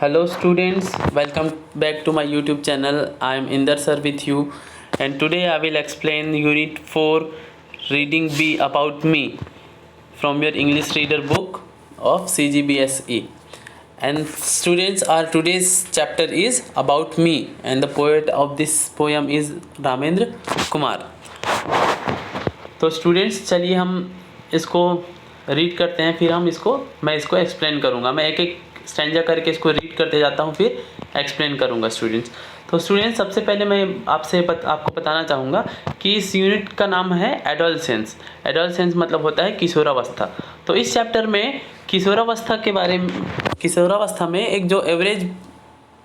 Hello students, welcome back to my YouTube channel. I am Inder sir with you, and today I will explain Unit 4 Reading B about me from your English reader book of CGBSE. And students, our today's chapter is about me, and the poet of this poem is Ramendra Kumar. तो students चलिए हम इसको read करते हैं, फिर मैं इसको explain करूँगा। मैं एक एक स्टैंजा करके इसको रीड करते जाता हूँ, फिर एक्सप्लेन करूँगा स्टूडेंट्स। तो स्टूडेंट्स सबसे पहले मैं आपको बताना चाहूँगा कि इस यूनिट का नाम है एडोलसेंस। एडोलसेंस मतलब होता है किशोरावस्था। तो इस चैप्टर में किशोरावस्था में एक जो एवरेज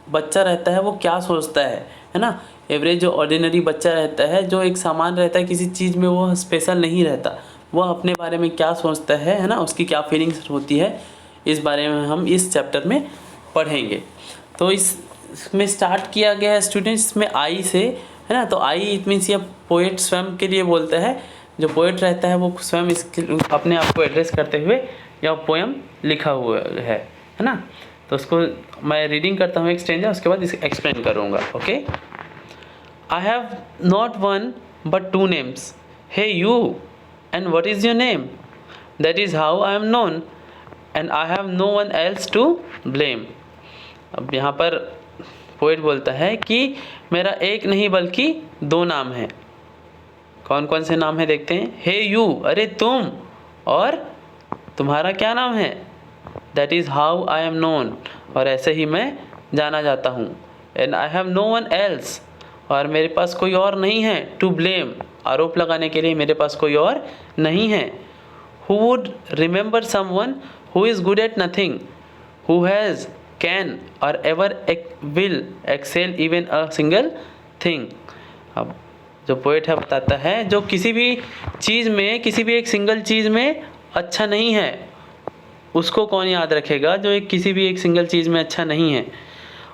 बच्चा रहता है वो क्या सोचता है ना। एवरेज जो ऑर्डिनरी बच्चा रहता है, जो एक सामान्य रहता है, किसी चीज़ में वो स्पेशल नहीं रहता, वो अपने बारे में क्या सोचता है ना, उसकी क्या फीलिंग्स होती है, इस बारे में हम इस चैप्टर में पढ़ेंगे। तो इसमें स्टार्ट किया गया है स्टूडेंट्स इसमें आई से, है ना। तो आई इट मीन्स ये पोएट स्वयं के लिए बोलता है। जो पोएट रहता है वो स्वयं अपने आप को एड्रेस करते हुए यह पोएम लिखा हुआ है ना। तो उसको मैं रीडिंग करता हूँ एक स्टेंजा, उसके बाद इसे एक्सप्लेन करूँगा। Okay. I have not one but two names. Hey you, and what is your name? That is how I am known, and I have no one else to blame. अब यहाँ पर poet बोलता है कि मेरा एक नहीं बल्कि दो नाम है। कौन कौन से नाम है देखते हैं। हे यू, अरे तुम, और तुम्हारा क्या नाम है। That is how I am known, और ऐसे ही मैं जाना जाता हूँ। And I have no one else, और मेरे पास कोई और नहीं है। टू ब्लेम, आरोप लगाने के लिए मेरे पास कोई और नहीं है। Who would remember someone who is good at nothing, who has, can or ever will excel even a single thing. अब जो पोएट है बताता है जो किसी भी चीज़ में, किसी भी एक सिंगल चीज़ में अच्छा नहीं है, उसको कौन याद रखेगा जो एक किसी भी एक सिंगल चीज़ में अच्छा नहीं है।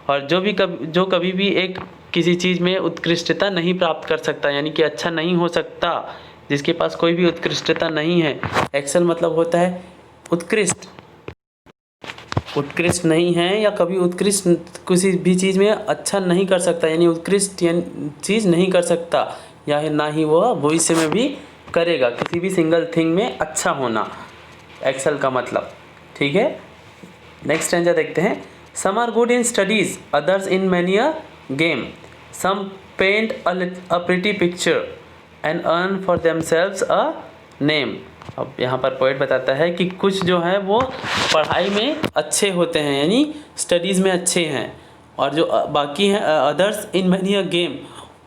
और जो कभी भी एक किसी चीज़ में उत्कृष्टता नहीं प्राप्त कर सकता, यानी कि अच्छा नहीं हो सकता, जिसके पास कोई भी उत्कृष्टता नहीं है। एक्सेल मतलब होता है उत्कृष्ट, उत्कृष्ट नहीं है या कभी उत्कृष्ट किसी भी चीज़ में अच्छा नहीं कर सकता, यानी उत्कृष्ट चीज़ नहीं कर सकता, या ना ही वो भविष्य में भी करेगा। किसी भी सिंगल थिंग में अच्छा होना, एक्सेल का मतलब। ठीक है, नेक्स्ट स्टैंजा देखते हैं। Some are good in studies, others in many a game, some paint a pretty picture and earn for themselves a name. अब यहाँ पर पोएट बताता है कि कुछ जो है वो पढ़ाई में अच्छे होते हैं, यानी स्टडीज़ में अच्छे हैं, और जो बाकी हैं others in many a game,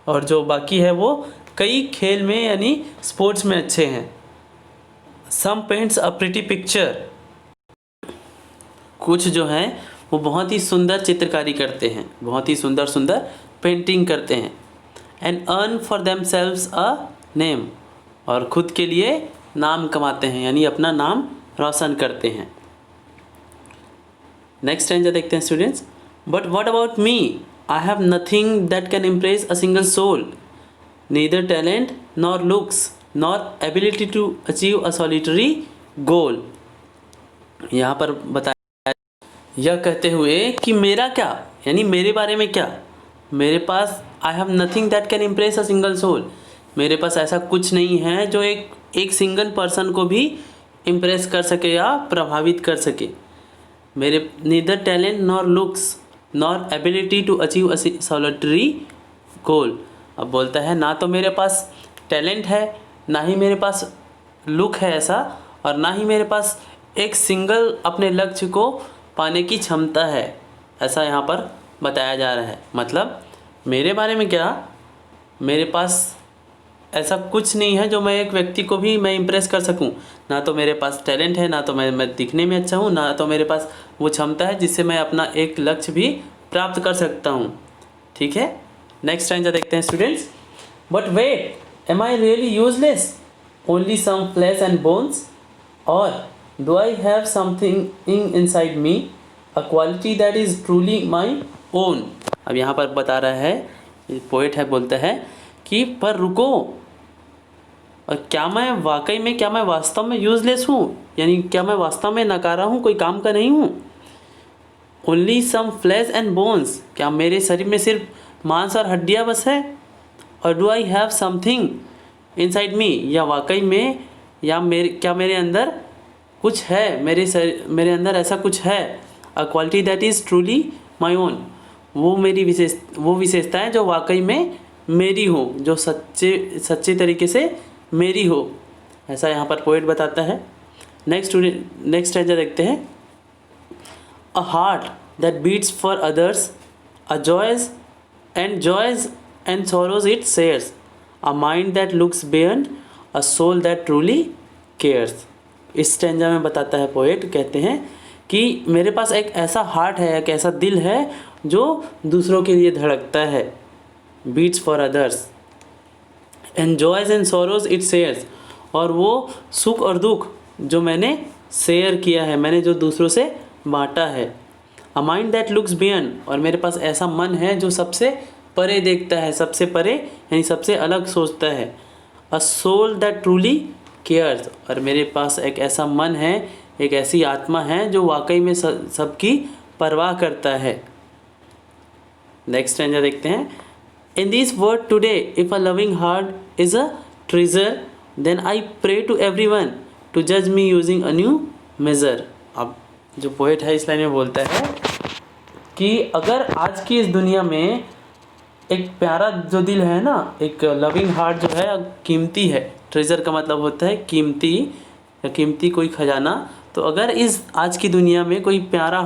और जो बाकी है वो कई खेल में यानी स्पोर्ट्स में अच्छे हैं। सम पेंट्स अ प्रिटी पिक्चर, कुछ जो हैं वो बहुत ही सुंदर चित्रकारी करते हैं, बहुत ही सुंदर पेंटिंग करते हैं। And earn for them selves a name, और खुद के लिए नाम कमाते हैं, यानी अपना नाम रोशन करते हैं। नेक्स्ट स्टैंजा देखते हैं students. But what about me, I have nothing that can impress a single soul, neither talent nor looks nor ability to achieve a solitary goal. यहाँ पर बताया यह कहते हुए कि मेरा क्या, यानी मेरे बारे में क्या। मेरे पास I have nothing that can impress a single soul, मेरे पास ऐसा कुछ नहीं है जो एक सिंगल पर्सन को भी इम्प्रेस कर सके या प्रभावित कर सके। मेरे neither talent nor looks nor ability to achieve a solitary goal. अब बोलता है ना तो मेरे पास टैलेंट है, ना ही मेरे पास लुक है ऐसा, और ना ही मेरे पास एक सिंगल अपने लक्ष्य को पाने की क्षमता है, ऐसा यहाँ पर बताया जा रहा है। मतलब मेरे बारे में क्या, मेरे पास ऐसा कुछ नहीं है जो मैं एक व्यक्ति को भी मैं इम्प्रेस कर सकूं। ना तो मेरे पास टैलेंट है, ना तो मैं दिखने में अच्छा हूँ, ना तो मेरे पास वो क्षमता है जिससे मैं अपना एक लक्ष्य भी प्राप्त कर सकता हूँ। ठीक है, नेक्स्ट स्टैंजा देखते हैं students. But wait, am I really useless, only some flesh and bones, or do I have something inside me, a quality that is truly my own. अब यहाँ पर बता रहा है, पोएट है, बोलता है कि पर रुको, और क्या मैं वास्तव में यूज़लेस हूँ, यानी क्या मैं वास्तव में नकारा हूँ, कोई काम का नहीं हूँ। Only some flesh and bones, क्या मेरे शरीर में सिर्फ मांस और हड्डियाँ बस है? और do I have something inside मी, या वाकई में या क्या मेरे अंदर कुछ है, मेरे अंदर ऐसा कुछ है? अ quality that is truly my own, वो विशेषता है जो वाकई में मेरी हो, जो सच्चे तरीके से मेरी हो, ऐसा यहाँ पर पोएट बताता है। नेक्स्ट स्टैंजा देखते हैं। A heart that beats for others, a joys and sorrows it shares, a mind that looks beyond, a soul that truly cares. इस स्टैंजा में बताता है पोएट, कहते हैं कि मेरे पास एक ऐसा हार्ट है, एक ऐसा दिल है जो दूसरों के लिए धड़कता है, beats for others, enjoys and sorrows it shares, और वो सुख और दुख जो मैंने शेयर किया है, मैंने जो दूसरों से बांटा है। अ माइंड दैट लुक्स बियॉन्ड, और मेरे पास ऐसा मन है जो सबसे परे देखता है, सबसे परे यानी सबसे अलग सोचता है। A soul that truly cares, और मेरे पास एक ऐसा मन है, एक ऐसी आत्मा है जो वाकई में सबकी परवाह करता है। नेक्स्ट स्टैंजा देखते हैं। In this world today if a loving heart is a treasure, then I pray to everyone to जज me using a new measure. अब जो पोएट है इस लाइन में बोलता है कि अगर आज की इस दुनिया में एक प्यारा जो दिल है ना, एक लविंग हार्ट जो है कीमती है, ट्रेजर का मतलब होता है कीमती या कीमती कोई खजाना, तो अगर इस आज की दुनिया में कोई प्यारा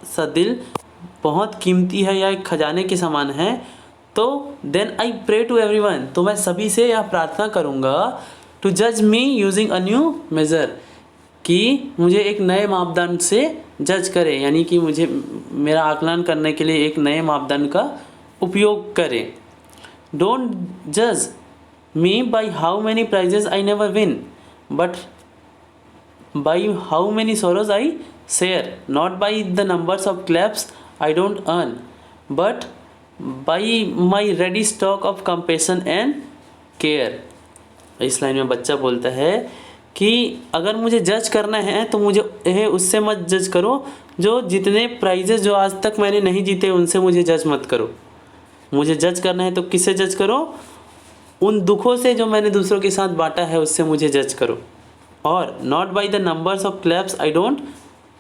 सा दिल बहुत कीमती है या एक खजाने के समान है, तो then I pray to everyone, तो मैं सभी से यह प्रार्थना करूँगा टू जज me using a new measure, कि मुझे एक नए मापदंड से जज करे, यानी कि मुझे मेरा आकलन करने के लिए एक नए मापदंड का उपयोग करे। डोंट जज me by how many prizes I never win, but by how many sorrows I share, not by the numbers of claps I don't earn, but by my ready stock of compassion and care. इस line में बच्चा बोलता है कि अगर मुझे जज करना है तो मुझे उससे मत जज करो जो जितने प्राइजेस जो आज तक मैंने नहीं जीते उनसे मुझे जज मत करो। मुझे जज करना है तो किससे जज करो? उन दुखों से जो मैंने दूसरों के साथ बांटा है उससे मुझे जज करो। और not by the numbers of claps I don't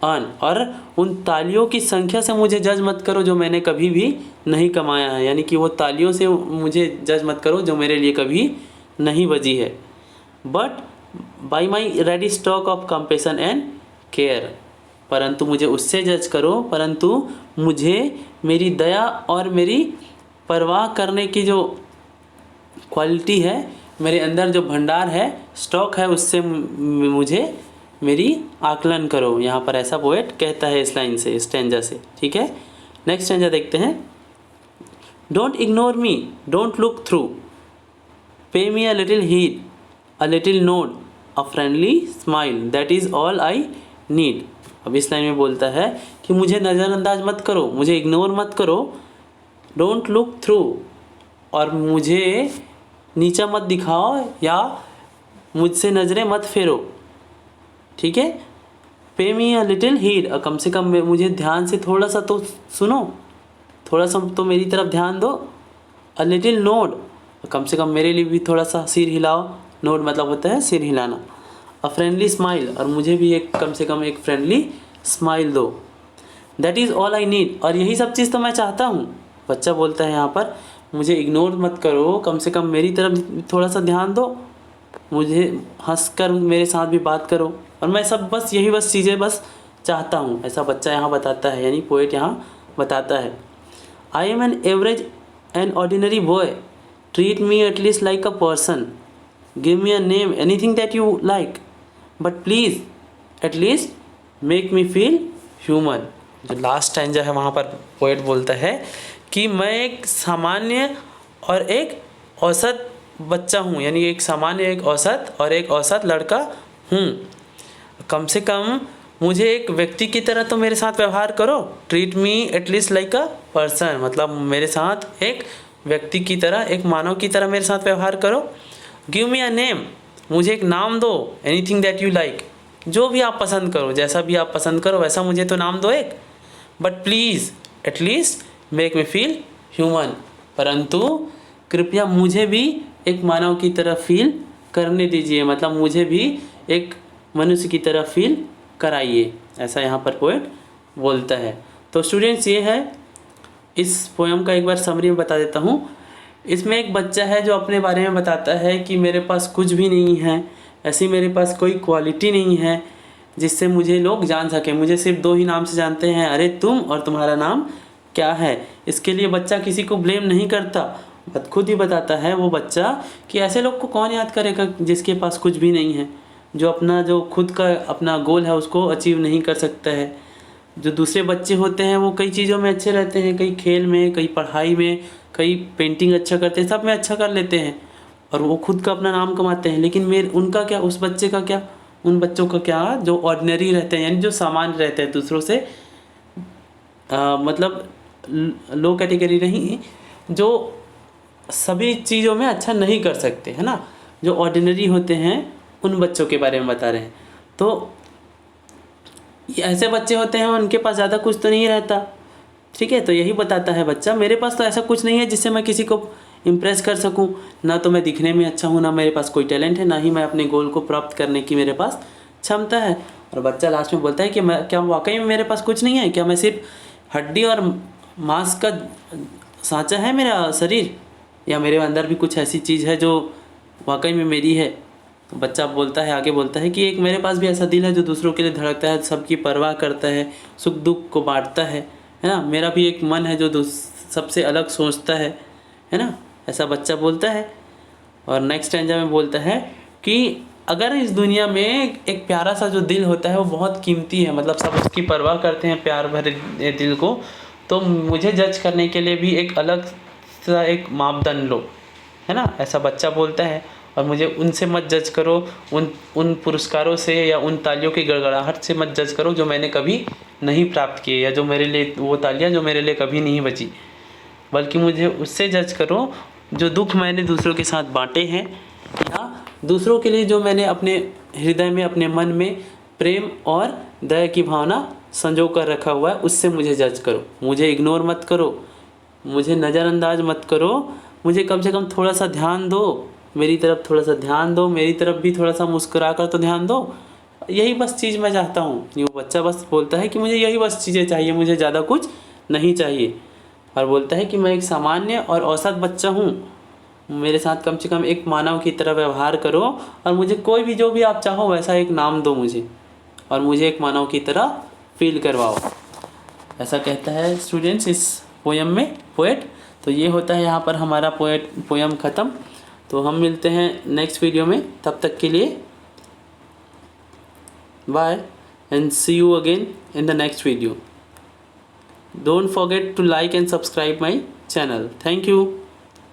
earn, और उन तालियों की संख्या से मुझे जज मत करो जो मैंने कभी भी नहीं कमाया है, यानी कि वो तालियों से मुझे जज मत करो जो मेरे लिए कभी नहीं बजी है। But by my ready stock of compassion and care, परंतु मुझे उससे जज करो, परंतु मुझे मेरी दया और मेरी परवाह करने की जो क्वालिटी है, मेरे अंदर जो भंडार है, स्टॉक है, उससे मुझे मेरी आकलन करो। यहाँ पर ऐसा पोएट कहता है इस लाइन से, स्टैंजा से। ठीक है, नेक्स्ट स्टैंजा देखते हैं। Don't ignore me, don't look through, pay me a little heed, a little nod, a friendly smile, that is all I need. अब इस लाइन में बोलता है कि मुझे नज़रअंदाज मत करो, मुझे इग्नोर मत करो, डोंट लुक थ्रू, और मुझे नीचा मत दिखाओ या मुझसे नज़रें मत फेरो। ठीक है, पे मी अ लिटिल हीड, कम से कम मुझे ध्यान से थोड़ा सा तो सुनो, थोड़ा सा तो मेरी तरफ ध्यान दो। अ लिटिल नोड, कम से कम मेरे लिए भी थोड़ा सा सिर हिलाओ, नोड मतलब होता है सिर हिलाना। अ फ्रेंडली स्माइल, और मुझे भी एक कम से कम एक फ्रेंडली स्माइल दो। That is all I need, और यही सब चीज़ तो मैं चाहता हूँ। बच्चा बोलता है यहाँ पर, मुझे इग्नोर मत करो, कम से कम मेरी तरफ थोड़ा सा ध्यान दो, मुझे हंसकर मेरे साथ भी बात करो, और मैं सब बस यही बस चीज़ें बस चाहता हूँ, ऐसा बच्चा यहाँ बताता है, यानी पोएट यहाँ बताता है। I am an average an ordinary boy, treat me at least like a person, give me a name anything that you like, but please at least make me feel human. जो लास्ट स्टैंजा है वहाँ पर poet बोलता है कि मैं एक सामान्य और एक औसत बच्चा हूँ, यानी एक सामान्य, एक औसत और एक औसत लड़का हूँ। कम से कम मुझे एक व्यक्ति की तरह तो मेरे साथ व्यवहार करो, treat me at least like a person, मतलब मेरे साथ एक व्यक्ति की तरह, एक मानव की तरह मेरे साथ व्यवहार करो। गिव मी अ नेम, मुझे एक नाम दो, एनीथिंग दैट यू लाइक, जो भी आप पसंद करो, जैसा भी आप पसंद करो वैसा मुझे तो नाम दो एक। But please at least make me feel human. परंतु कृपया मुझे भी एक मानव की तरह फील करने दीजिए, मतलब मुझे भी एक मनुष्य की तरह फील कराइए, ऐसा यहाँ पर पोएट बोलता है। तो स्टूडेंट्स ये है, इस पोएम का एक बार समरी में बता देता हूँ। इसमें एक बच्चा है जो अपने बारे में बताता है कि मेरे पास कुछ भी नहीं है, ऐसी मेरे पास कोई क्वालिटी नहीं है जिससे मुझे लोग जान सकें। मुझे सिर्फ 2 ही नाम से जानते हैं, अरे तुम और तुम्हारा नाम क्या है। इसके लिए बच्चा किसी को ब्लेम नहीं करता, बट खुद ही बताता है वो बच्चा कि ऐसे लोग को कौन याद करेगा जिसके पास कुछ भी नहीं है, जो खुद का अपना गोल है उसको अचीव नहीं कर सकता है। जो दूसरे बच्चे होते हैं वो कई चीज़ों में अच्छे रहते हैं, कई खेल में, कई पढ़ाई में, कई पेंटिंग अच्छा करते हैं, सब में अच्छा कर लेते हैं और वो खुद का अपना नाम कमाते हैं। लेकिन उनका क्या, उस बच्चे का क्या, उन बच्चों का क्या जो ऑर्डिनरी रहते हैं, यानी जो सामान्य रहते हैं, दूसरों से मतलब लो कैटेगरी नहीं, जो सभी चीज़ों में अच्छा नहीं कर सकते, है ना, जो ऑर्डिनरी होते हैं, उन बच्चों के बारे में बता रहे हैं। तो ये ऐसे बच्चे होते हैं उनके पास ज़्यादा कुछ तो नहीं रहता, ठीक है। तो यही बताता है बच्चा, मेरे पास तो ऐसा कुछ नहीं है जिससे मैं किसी को इम्प्रेस कर सकूं, ना तो मैं दिखने में अच्छा हूं, ना मेरे पास कोई टैलेंट है, ना ही मैं अपने गोल को प्राप्त करने की मेरे पास क्षमता है। और बच्चा लास्ट में बोलता है कि मैं क्या वाकई में मेरे पास कुछ नहीं है, क्या मैं सिर्फ हड्डी और मांस का सांचा है मेरा शरीर, या मेरे अंदर भी कुछ ऐसी चीज़ है जो वाकई में मेरी है। तो बच्चा बोलता है, आगे बोलता है कि एक मेरे पास भी ऐसा दिल है जो दूसरों के लिए धड़कता है, सबकी परवाह करता है, सुख दुख को बांटता है ना। मेरा भी एक मन है जो सबसे अलग सोचता है ना, ऐसा बच्चा बोलता है। और नेक्स्ट स्टैंजा में बोलता है कि अगर इस दुनिया में एक प्यारा सा जो दिल होता है वो बहुत कीमती है, मतलब सब उसकी परवाह करते हैं प्यार भरे दिल को, तो मुझे जज करने के लिए भी एक अलग सा एक मापदंड लो, है ना, ऐसा बच्चा बोलता है। और मुझे उनसे मत जज करो, उन पुरस्कारों से या उन तालियों की गड़गड़ाहट से मत जज करो जो मैंने कभी नहीं प्राप्त किए, या जो मेरे लिए वो तालियां जो मेरे लिए कभी नहीं बची, बल्कि मुझे उससे जज करो जो दुख मैंने दूसरों के साथ बांटे हैं, या दूसरों के लिए जो मैंने अपने हृदय में, अपने मन में प्रेम और दया की भावना संजो कर रखा हुआ है, उससे मुझे जज करो। मुझे इग्नोर मत करो, मुझे नज़रअंदाज मत करो, मुझे कम से कम थोड़ा सा ध्यान दो, मेरी तरफ थोड़ा सा ध्यान दो, मेरी तरफ भी थोड़ा सा मुस्कुरा कर तो ध्यान दो। यही बस चीज़ मैं चाहता हूँ। ये बच्चा बस बोलता है कि मुझे यही बस चीज़ें चाहिए, मुझे ज़्यादा कुछ नहीं चाहिए। और बोलता है कि मैं एक सामान्य और औसत बच्चा हूँ, मेरे साथ कम से कम एक मानव की तरह व्यवहार करो, और मुझे कोई भी जो भी आप चाहो वैसा एक नाम दो मुझे, और मुझे एक मानव की तरह फील करवाओ, ऐसा कहता है स्टूडेंट्स इस पोएम में पोएट। तो ये होता है यहाँ पर हमारा पोएम ख़त्म। तो हम मिलते हैं नेक्स्ट वीडियो में, तब तक के लिए bye and see you again in the next video. Don't forget to like and subscribe my channel. Thank you.